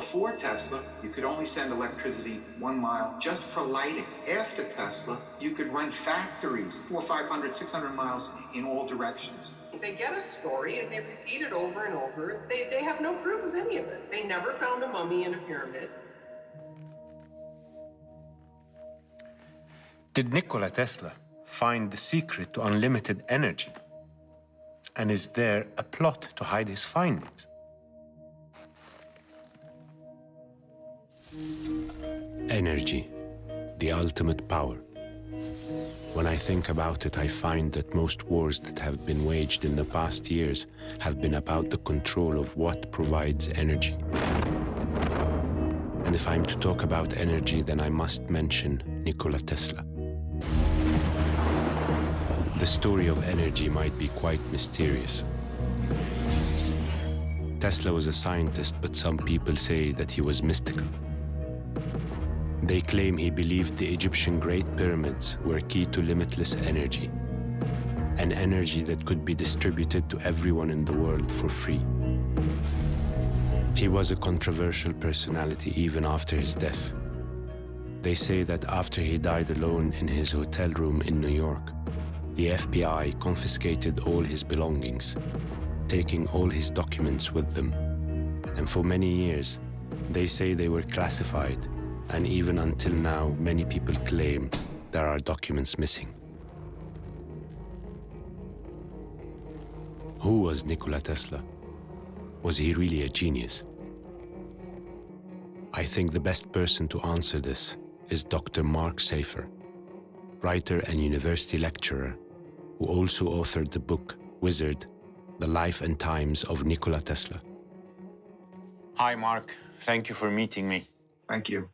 Before Tesla, you could only send electricity 1 mile just for lighting. After Tesla, you could run factories 400, 500, 600 miles in all directions. They get a story and they repeat it over and over. They have no proof of any of it. They never found a mummy in a pyramid. Did Nikola Tesla find the secret to unlimited energy? And is there a plot to hide his findings? Energy, the ultimate power. When I think about it, I find that most wars that have been waged in the past years have been about the control of what provides energy. And if I'm to talk about energy, then I must mention Nikola Tesla. The story of energy might be quite mysterious. Tesla was a scientist, but some people say that he was mystical. They claim he believed the Egyptian Great Pyramids were key to limitless energy, an energy that could be distributed to everyone in the world for free. He was a controversial personality even after his death. They say that after he died alone in his hotel room in New York, the FBI confiscated all his belongings, taking all his documents with them. And for many years, they say they were classified. And even until now, many people claim there are documents missing. Who was Nikola Tesla? Was he really a genius? I think the best person to answer this is Dr. Mark Safer, writer and university lecturer, who also authored the book Wizard: The Life and Times of Nikola Tesla. Hi, Mark. Thank you for meeting me. Thank you.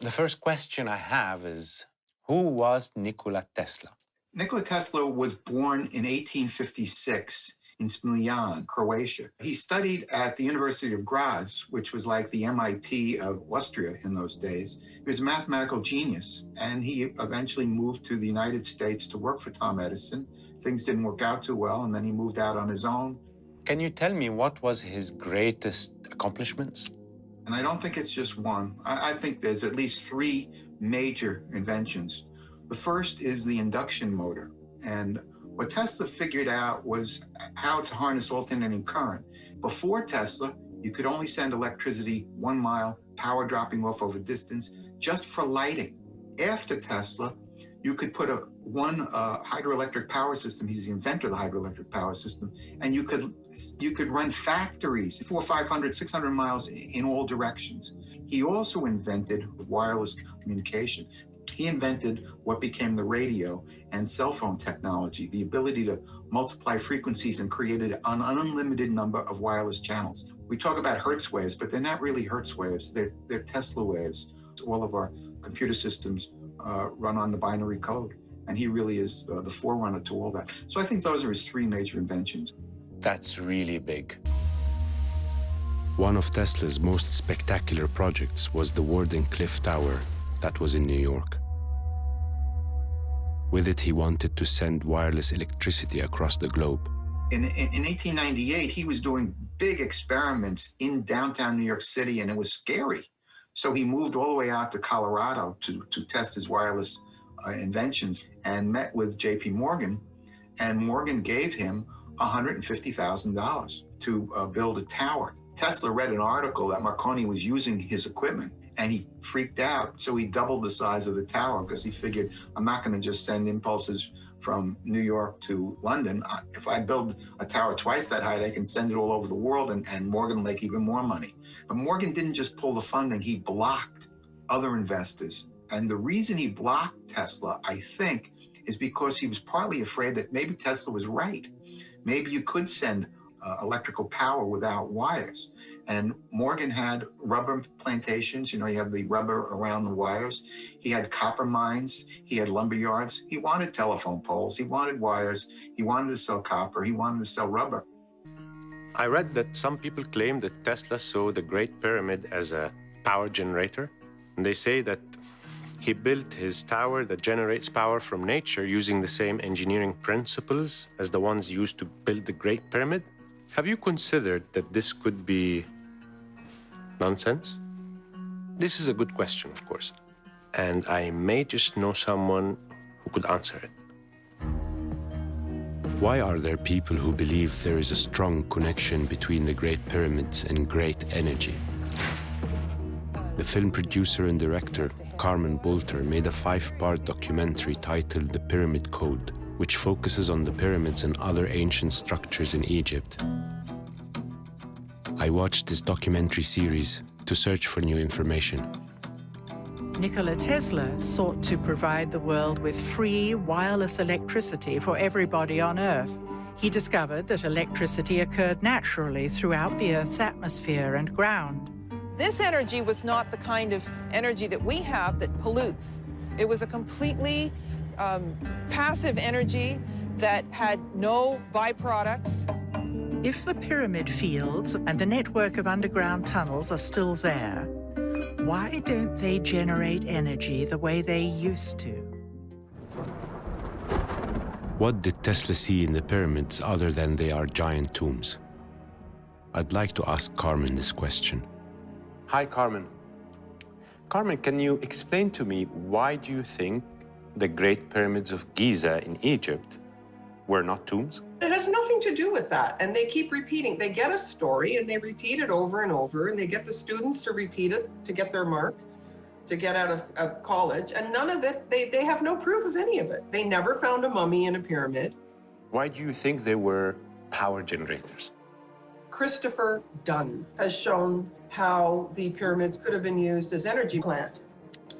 The first question I have is, who was Nikola Tesla? Nikola Tesla was born in 1856 in Smiljan, Croatia. He studied at the University of Graz, which was like the MIT of Austria in those days. He was a mathematical genius, and he eventually moved to the United States to work for Tom Edison. Things didn't work out too well, and then he moved out on his own. Can you tell me what was his greatest accomplishments? And I don't think it's just one. I think there's at least 3 major inventions. The first is the induction motor. And what Tesla figured out was how to harness alternating current. Before Tesla, you could only send electricity 1 mile, power dropping off over distance, just for lighting. After Tesla, you could put one hydroelectric power system. He's the inventor of the hydroelectric power system, and you could run factories 400, 500, 600 miles in all directions. He also invented wireless communication. He invented what became the radio and cell phone technology, the ability to multiply frequencies and created an unlimited number of wireless channels. We talk about Hertz waves, but they're not really Hertz waves. They're Tesla waves. All of our computer systems run on the binary code, and he really is the forerunner to all that. So I think those are his 3 major inventions. That's really big. One of Tesla's most spectacular projects was the Wardenclyffe Tower that was in New York. With it, he wanted to send wireless electricity across the globe. In 1898, he was doing big experiments in downtown New York City, and it was scary. So he moved all the way out to Colorado to test his wireless inventions and met with J.P. Morgan, and Morgan gave him $150,000 to build a tower. Tesla read an article that Marconi was using his equipment, and he freaked out. So he doubled the size of the tower because he figured, I'm not going to just send impulses from New York to London. If I build a tower twice that height, I can send it all over the world, and Morgan will make even more money. But Morgan didn't just pull the funding, he blocked other investors. And the reason he blocked Tesla, I think, is because he was partly afraid that maybe Tesla was right. Maybe you could send electrical power without wires. And Morgan had rubber plantations. You have the rubber around the wires. He had copper mines. He had lumber yards. He wanted telephone poles. He wanted wires. He wanted to sell copper. He wanted to sell rubber. I read that some people claim that Tesla saw the Great Pyramid as a power generator. And they say that he built his tower that generates power from nature using the same engineering principles as the ones used to build the Great Pyramid. Have you considered that this could be nonsense? This is a good question, of course, and I may just know someone who could answer it. Why are there people who believe there is a strong connection between the Great Pyramids and great energy? The film producer and director, Carmen Bolter, made a 5-part documentary titled The Pyramid Code, which focuses on the pyramids and other ancient structures in Egypt. I watched this documentary series to search for new information. Nikola Tesla sought to provide the world with free, wireless electricity for everybody on Earth. He discovered that electricity occurred naturally throughout the Earth's atmosphere and ground. This energy was not the kind of energy that we have that pollutes. It was a completely passive energy that had no byproducts. If the pyramid fields and the network of underground tunnels are still there, why don't they generate energy the way they used to? What did Tesla see in the pyramids other than they are giant tombs? I'd like to ask Carmen this question. Hi, Carmen. Carmen, can you explain to me why do you think the Great Pyramids of Giza in Egypt were not tombs? It has nothing to do with that. And they keep repeating. They get a story and they repeat it over and over, and they get the students to repeat it to get their mark, to get out of college. And none of it, they have no proof of any of it. They never found a mummy in a pyramid. Why do you think they were power generators? Christopher Dunn has shown how the pyramids could have been used as energy plant.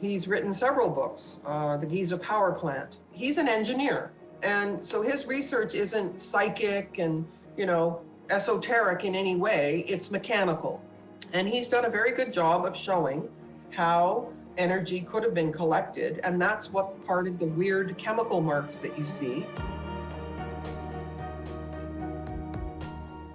He's written several books, the Giza Power Plant. He's an engineer. And so his research isn't psychic and, esoteric in any way. It's mechanical. And he's done a very good job of showing how energy could have been collected. And that's what part of the weird chemical marks that you see.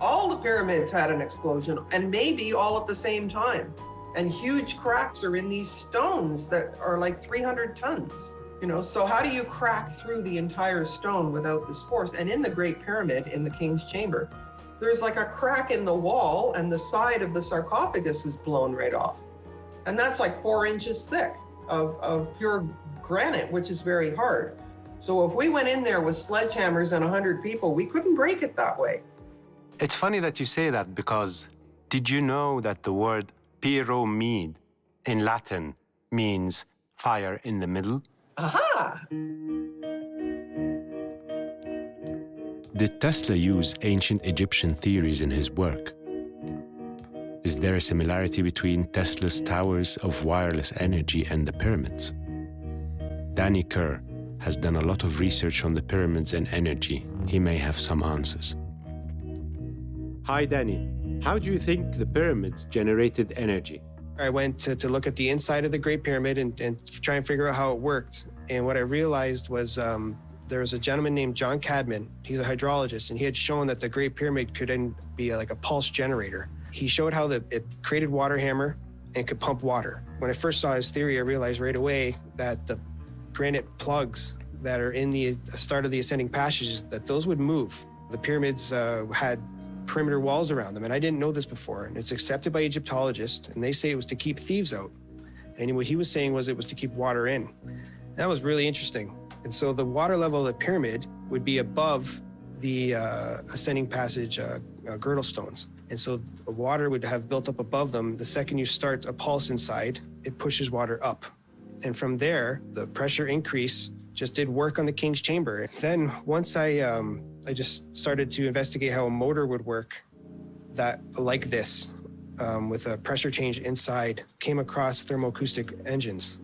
All the pyramids had an explosion, and maybe all at the same time. And huge cracks are in these stones that are like 300 tons. So how do you crack through the entire stone without this force? And in the Great Pyramid, in the King's Chamber, there's like a crack in the wall and the side of the sarcophagus is blown right off. And that's like 4 inches thick of pure granite, which is very hard. So if we went in there with sledgehammers and 100 people, we couldn't break it that way. It's funny that you say that, because did you know that the word pyramid in Latin means fire in the middle? Aha! Did Tesla use ancient Egyptian theories in his work? Is there a similarity between Tesla's towers of wireless energy and the pyramids? Danny Kerr has done a lot of research on the pyramids and energy. He may have some answers. Hi, Danny. How do you think the pyramids generated energy? I went to look at the inside of the Great Pyramid and try and figure out how it worked. And what I realized was there was a gentleman named John Cadman. He's a hydrologist, and he had shown that the Great Pyramid could then be like a pulse generator. He showed how it created water hammer and could pump water. When I first saw his theory, I realized right away that the granite plugs that are in the start of the ascending passages, that those would move. The pyramids had perimeter walls around them, and I didn't know this before, and it's accepted by Egyptologists, and they say it was to keep thieves out. And what he was saying was it was to keep water in. That was really interesting. And so the water level of the pyramid would be above the ascending passage girdle stones. And so the water would have built up above them. The second you start a pulse inside, it pushes water up. And from there, the pressure increase just did work on the King's Chamber. Then once I just started to investigate how a motor would work that like this, with a pressure change inside, came across thermoacoustic engines.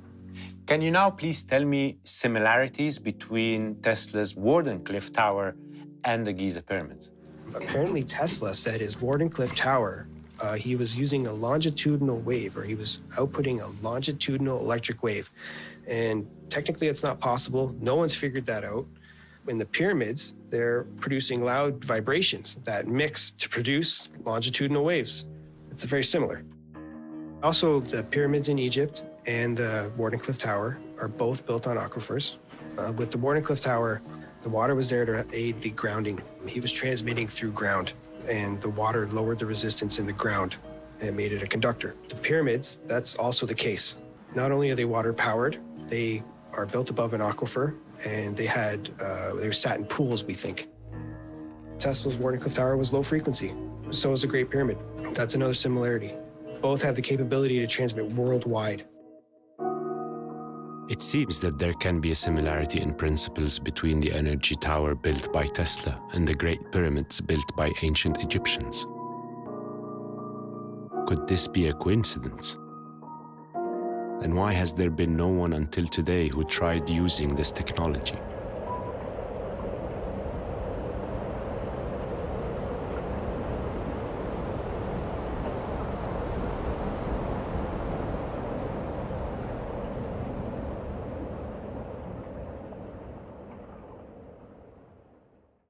Can you now please tell me similarities between Tesla's Wardenclyffe Tower and the Giza pyramids? Apparently Tesla said his Wardenclyffe Tower, he was using a longitudinal wave, or he was outputting a longitudinal electric wave. And technically it's not possible. No one's figured that out. In the pyramids, they're producing loud vibrations that mix to produce longitudinal waves. It's very similar. Also, the pyramids in Egypt and the Wardenclyffe Tower are both built on aquifers. With the Wardenclyffe Tower, the water was there to aid the grounding. He was transmitting through ground, and the water lowered the resistance in the ground. and made it a conductor. The pyramids, that's also the case. Not only are they water powered, they are built above an aquifer, and they were sat in pools, we think. Tesla's Wardenclyffe Tower was low frequency. So is the Great Pyramid. That's another similarity. Both have the capability to transmit worldwide. It seems that there can be a similarity in principles between the energy tower built by Tesla and the Great Pyramids built by ancient Egyptians. Could this be a coincidence? And why has there been no one until today who tried using this technology?